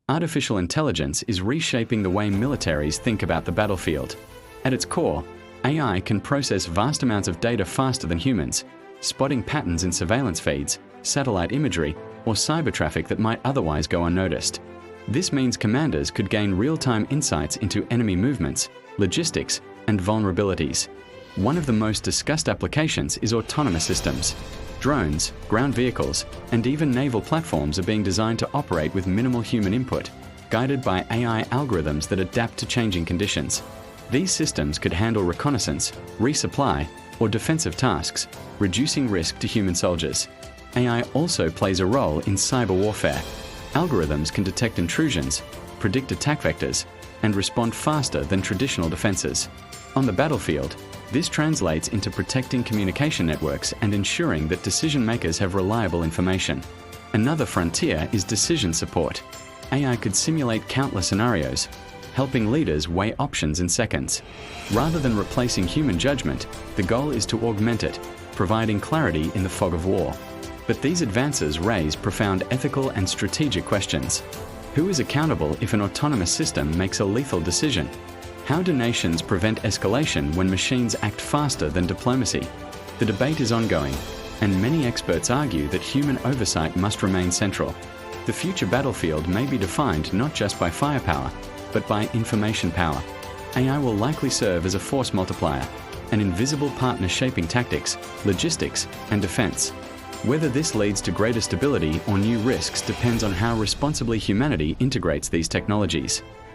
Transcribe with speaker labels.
Speaker 1: Artificial intelligence is reshaping the way militaries think about the battlefield. At its core, AI can process vast amounts of data faster than humans, spotting patterns in surveillance feeds, satellite imagery, or cyber traffic that might otherwise go unnoticed. This means commanders could gain real-time insights into enemy movements, logistics, and vulnerabilities. One of the most discussed applications is autonomous systems. Drones, ground vehicles, and even naval platforms are being designed to operate with minimal human input, guided by AI algorithms that adapt to changing conditions. These systems could handle reconnaissance, resupply, or defensive tasks, reducing risk to human soldiers. AI also plays a role in cyber warfare. Algorithms can detect intrusions, predict attack vectors, and respond faster than traditional defenses. On the battlefield, this translates into protecting communication networks and ensuring that decision-makers have reliable information. Another frontier is decision support. AI could simulate countless scenarios, helping leaders weigh options in seconds. Rather than replacing human judgment, the goal is to augment it, providing clarity in the fog of war. But these advances raise profound ethical and strategic questions. Who is accountable if an autonomous system makes a lethal decision? How do nations prevent escalation when machines act faster than diplomacy? The debate is ongoing, and many experts argue that human oversight must remain central. The future battlefield may be defined not just by firepower, but by information power. AI will likely serve as a force multiplier, an invisible partner shaping tactics, logistics, and defense. Whether this leads to greater stability or new risks depends on how responsibly humanity integrates these technologies.